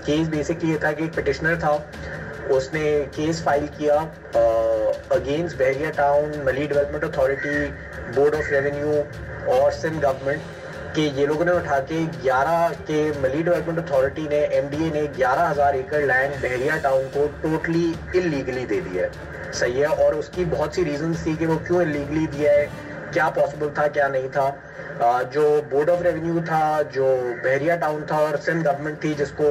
Case basically ये था कि एक पिटिशनर था, उसने केस फाइल किया अगेंस्ट बहरिया टाउन, मली development authority, board of revenue और सिंध गवर्नमेंट कि ये लोगों ने उठा के 11 के मली डेवलपमेंट अथॉरिटी ने, एमडीए ने 11,000 एकड़ लैंड बहरिया टाउन को टोटली इलीगली दे दिया है। सही है, और उसकी बहुत सी रीजंस थी कि वो क्यों इलीगली दिया है, क्या पॉसिबल था क्या नहीं था। जो बोर्ड ऑफ रेवेन्यू था, जो बहरिया टाउन था और सिंध गवर्नमेंट थी जिसको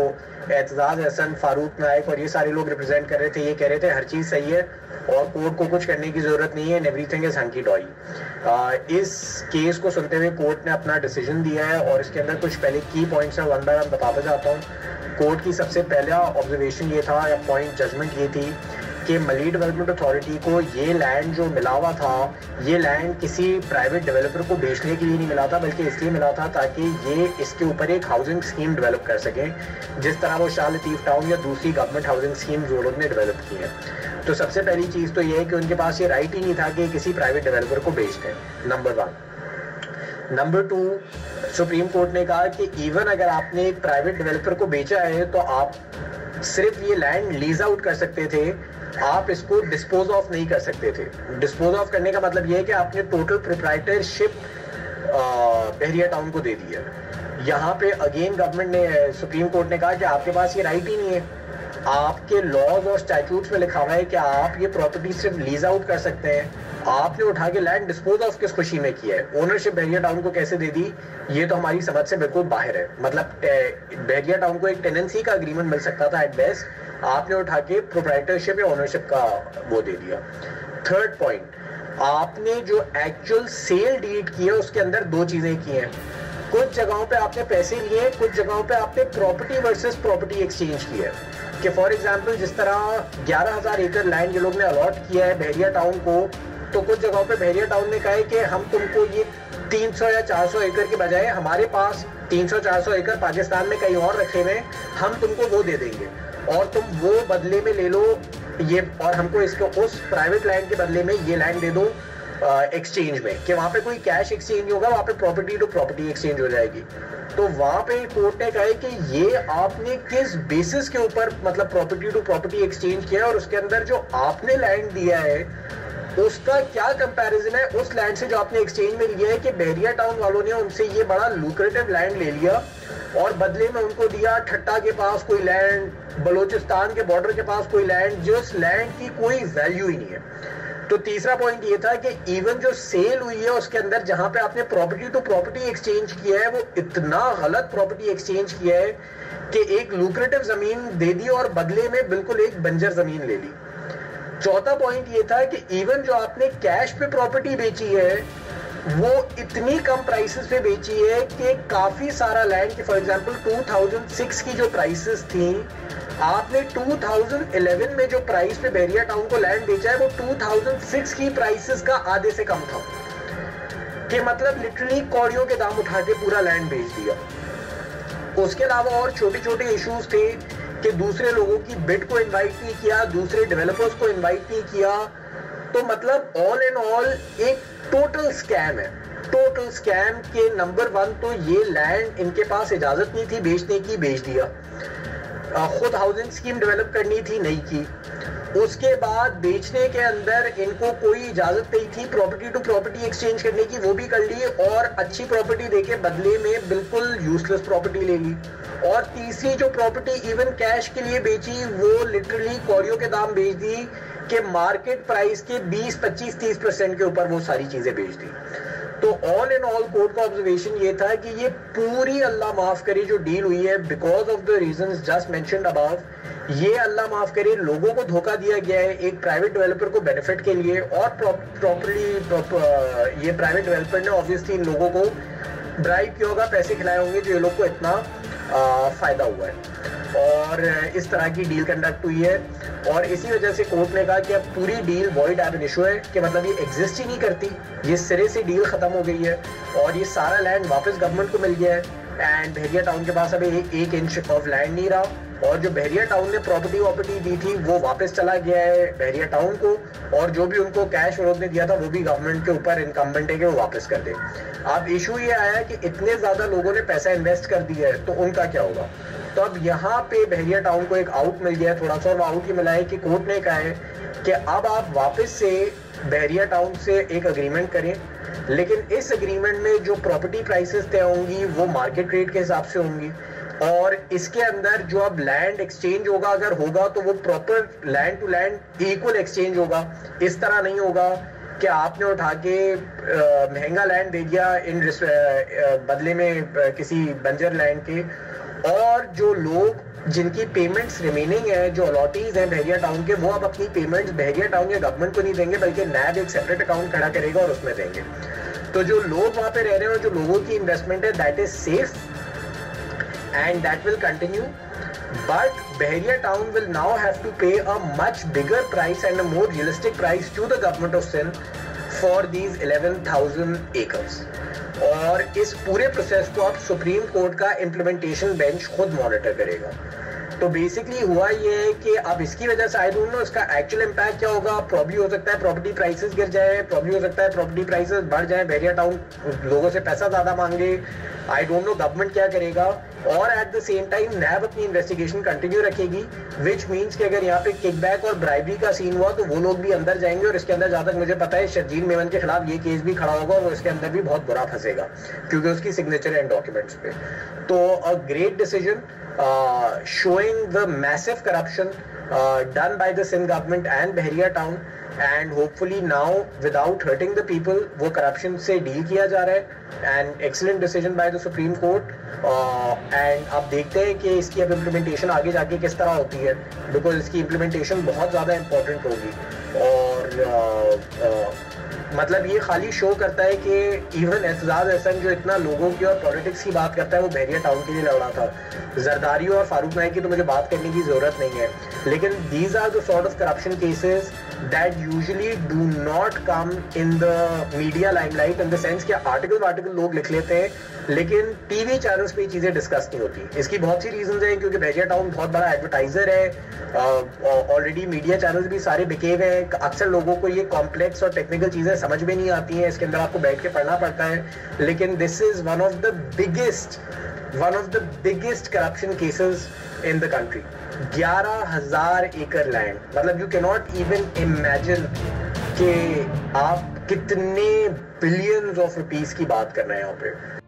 एतजाज हसन, फारूक नायक और ये सारे लोग रिप्रेजेंट कर रहे थे, ये कह रहे थे हर चीज़ सही है और कोर्ट को कुछ करने की जरूरत नहीं है, एवरीथिंग इज हंकी डॉरी। इस केस को सुनते हुए कोर्ट ने अपना डिसीजन दिया है और इसके अंदर कुछ पहले की पॉइंट्स है, वन बाय वन बताता जाता हूँ। कोर्ट की सबसे पहला ऑब्जर्वेशन ये था या पॉइंट जजमेंट ये थी कि मली डेवलपमेंट अथॉरिटी को ये लैंड जो मिला हुआ था, ये लैंड किसी प्राइवेट डेवलपर को बेचने के लिए नहीं मिला था, बल्कि इसलिए मिला था ताकि ये इसके ऊपर एक हाउसिंग स्कीम डेवलप कर सके, जिस तरह वो शाह लतीफ टाउन या दूसरी गवर्नमेंट हाउसिंग स्कीम जो लोग ने डेवलप की है। तो सबसे पहली चीज़ तो ये है कि उनके पास ये राइट ही नहीं था कि किसी प्राइवेट डेवलपर को बेच दें, नंबर 1। नंबर 2, सुप्रीम कोर्ट ने कहा कि इवन अगर आपने एक प्राइवेट डेवलपर को बेचा है तो आप सिर्फ ये लैंड लीज आउट कर सकते थे, आप इसको डिस्पोज ऑफ नहीं कर सकते थे। डिस्पोज ऑफ करने का मतलब ये है कि आपने टोटल प्रोप्राइटरशिप बहरिया टाउन को दे दी है। यहाँ पे अगेन गवर्नमेंट ने, सुप्रीम कोर्ट ने कहा कि आपके पास ये राइट ही नहीं है। आपके लॉज और स्टैट्यूट्स में लिखा हुआ है कि आप ये प्रॉपर्टी सिर्फ लीज आउट कर सकते हैं, आपने उठा के लैंड डिस्पोज ऑफ किस खुशी में किया है, ओनरशिप बहरिया टाउन को कैसे दे दी, ये तो हमारी समझ से बिल्कुल बाहर है। मतलब बहरिया टाउन को एक टेनेंसी का एग्रीमेंट मिल सकता था एट बेस्ट, आपने उठा के प्रोप्राइटरशिप या ओनरशिप का वो दे दिया। थर्ड पॉइंट, आपने जो एक्चुअल सेल डीड की है उसके अंदर दो चीजें की हैं। कुछ जगहों पे आपने पैसे लिए, कुछ जगहों पे आपने प्रॉपर्टी वर्सेस प्रॉपर्टी एक्सचेंज किया है। कि फॉर एग्जांपल जिस तरह 11,000 एकड़ लैंड ये लोग ने अलॉट किया है बहरिया टाउन को, तो कुछ जगहों पे बहरिया टाउन ने कहा है कि हम तुमको ये 300 या 400 एकड़ के बजाय हमारे पास 300-400 एकड़ पाकिस्तान में कहीं और रखे हुए, हम तुमको वो दे देंगे और तुम वो बदले में ले लो ये, और हमको इसको उस प्राइवेट लैंड के बदले में ये लैंड दे दो एक्सचेंज में, कि वहां पे कोई कैश एक्सचेंज नहीं होगा, वहां पे प्रॉपर्टी टू प्रॉपर्टी एक्सचेंज हो जाएगी। तो वहां पे कोर्ट ने कहा कि ये आपने किस बेसिस के ऊपर मतलब प्रॉपर्टी टू प्रॉपर्टी एक्सचेंज किया और उसके अंदर जो आपने लैंड दिया है उसका क्या कंपैरिजन है उस लैंड से जो आपने एक्सचेंज में लिया है। कि बहरिया टाउन वालों ने उनसे ये बड़ा लुक्रेटिव लैंड ले लिया और बदले में उनको दिया ठट्टा के पास कोई लैंड, बलोचिस्तान के बॉर्डर के पास कोई लैंड, जो उस लैंड की कोई वैल्यू ही नहीं है। तो तीसरा पॉइंट ये था कि इवन जो सेल हुई है उसके अंदर जहां पे आपने प्रॉपर्टी टू प्रॉपर्टी एक्सचेंज किया है वो इतना गलत प्रॉपर्टी एक्सचेंज किया है कि एक लुक्रेटिव जमीन दे दी और बदले में बिल्कुल एक बंजर जमीन ले ली। चौथा पॉइंट ये था कि इवन जो आपने कैश पे प्रॉपर्टी बेची है वो इतनी कम प्राइसेस पे बेची है कि काफी सारा लैंड की फॉर एग्जांपल 2006 की जो प्राइसेस थी, आपने 2011 में जो प्राइस पे बहरिया टाउन को लैंड बेचा है वो 2006 की प्राइसेस का आधे से कम था। कि मतलब लिटरली कौड़ियों के दाम उठा के पूरा लैंड बेच दिया। उसके अलावा और छोटे छोटे इश्यूज थे कि दूसरे लोगों की बिड को इनवाइट नहीं किया, दूसरे डेवलपर्स को इनवाइट नहीं किया। तो मतलब ऑल इन ऑल एक टोटल स्कैम है। टोटल स्कैम के नंबर 1 तो ये लैंड इनके पास इजाजत नहीं थी बेचने की, बेच दिया। खुद हाउसिंग स्कीम डेवलप करनी थी, नहीं की। उसके बाद बेचने के अंदर इनको कोई इजाजत नहीं थी प्रॉपर्टी टू प्रॉपर्टी एक्सचेंज करने की, वो भी कर ली और अच्छी प्रॉपर्टी देके बदले में बिल्कुल यूजलेस प्रॉपर्टी ले ली। और तीसरी जो प्रॉपर्टी इवन कैश के लिए बेची वो लिटरली कौड़ियों के दाम बेच दी कि मार्केट प्राइस के 20, 25, 30% के ऊपर वो सारी चीजें बेच दी। तो ऑल इन ऑल कोर्ट का ऑब्जर्वेशन ये था कि ये पूरी अल्लाह माफ करे जो डील हुई है because of the reasons just mentioned above, ये अल्लाह माफ करे लोगों को धोखा दिया गया है एक प्राइवेट डेवलपर को बेनिफिट के लिए। और प्रॉपर्ली ये प्राइवेट डेवलपर ने ऑब्वियसली इन लोगों को ड्राइव किया होगा, पैसे खिलाए होंगे जो ये लोग को इतना फायदा हुआ है और इस तरह की डील कंडक्ट हुई है। और इसी वजह से कोर्ट ने कहा कि अब पूरी डील वॉइड एब इनिशियो है, कि मतलब ये एग्जिस्ट ही नहीं करती, ये सिरे से डील खत्म हो गई है और ये सारा लैंड वापस गवर्नमेंट को मिल गया है। एंड बहरिया टाउन के पास अभी एक इंच ऑफ लैंड नहीं रहा और जो बहरिया टाउन ने प्रॉपर्टी दी थी वो वापस चला गया है बहरिया टाउन को, और जो भी उनको कैश फरोख्त ने दिया था वो भी गवर्नमेंट के ऊपर इनकम्बेंट है कि वो वापस कर दे। अब इशू ये आया कि इतने ज्यादा लोगों ने पैसा इन्वेस्ट कर दिया है तो उनका क्या होगा। तब यहाँ पे बहरिया टाउन को एक आउट मिल गया थोड़ा सा, और वो आउट ये मिला है कि कोर्ट ने कहा है कि अब आप वापस से बहरिया टाउन से एक अग्रीमेंट करें, लेकिन इस एग्रीमेंट में जो प्रॉपर्टी प्राइसेस तय होंगी वो मार्केट रेट के हिसाब से होंगी, और इसके अंदर जो अब लैंड एक्सचेंज होगा अगर होगा तो वो proper land to land equal exchange होगा। इस तरह नहीं होगा कि आपने उठा के महंगा लैंड दे दिया इन बदले में किसी बंजर लैंड के, और जो लोग जिनकी पेमेंट्स रिमेनिंग है, जो अलॉटीज हैं बहरिया टाउन के, वो अब अपनी पेमेंट्स बहरिया टाउन या गवर्नमेंट को नहीं देंगे बल्कि नैब एक सेपरेट अकाउंट खड़ा करेगा और उसमें देंगे। तो जो लोग वहां पे रह रहे हैं और जो लोगों की इन्वेस्टमेंट है that is safe and that will continue, but Bahariya town will now have to pay a much bigger price and a more realistic price to the government of Sindh for these 11,000 acres। और इस पूरे process को अब supreme court का implementation bench खुद monitor करेगा। तो basically हुआ ये है कि अब इसकी वजह से आई डोंट नो इसका एक्चुअल इम्पैक्ट क्या होगा। प्रॉब्ली हो सकता है प्रॉपर्टी प्राइसेस गिर जाए, प्रॉब्ली हो सकता है प्रॉपर्टी प्राइसेस बढ़ जाए, बहरिया टाउन लोगों से पैसा ज्यादा मांगे, आई डोंट नो गवर्नमेंट क्या करेगा। और एट द सेम टाइम नैब अपनी इन्वेस्टिगेशन कंटिन्यू रखेगी, विच मीन्स कि अगर यहाँ पे किकबैक और ब्राइबरी का सीन हुआ तो वो लोग भी अंदर जाएंगे, और इसके अंदर जहां तक मुझे पता है शर्जील मेमन के खिलाफ ये केस भी खड़ा होगा और वो इसके अंदर भी बहुत बुरा फंसेगा क्योंकि उसकी सिग्नेचर है इन डॉक्यूमेंट्स पे। तो a great decision showing the massive corruption done by the Sindh government and Bahariya town, and hopefully now without hurting the people वो corruption से deal किया जा रहा है। and excellent decision by the Supreme Court, and अब देखते हैं कि इसकी अब implementation आगे जाके किस तरह होती है, because इसकी implementation बहुत ज़्यादा important होगी। और मतलब ये खाली शो करता है कि इवन एतजाज एहसन जो इतना लोगों की और पॉलिटिक्स की बात करता है वो बहरिया टाउन के लिए लड़ा था। जरदारी और फारूक नाइक की तो मुझे बात करने की जरूरत नहीं है, लेकिन these are the sort of corruption cases that usually do not come in the media limelight, in the sense कि आर्टिकल लोग लिख लेते हैं लेकिन टीवी चैनल्स पे ये चीजें डिस्कस नहीं होती। इसकी बहुत सी रीजंस हैं, क्योंकि बहरिया टाउन बहुत बड़ा एडवर्टाइजर है, ऑलरेडी मीडिया चैनल्स भी सारे बिके हुए हैं। अक्सर लोगों को ये कॉम्प्लेक्स और टेक्निकल चीजें समझ में नहीं आती हैं, इसके अंदर आपको बैठ के पढ़ना पड़ता है, लेकिन this is one of the biggest corruption cases in the country. 11,000 एकड़ लैंड, मतलब you can not even imagine कि आप कितने बिलियंस ऑफ रुपीस की बात कर रहे हैं यहाँ पे।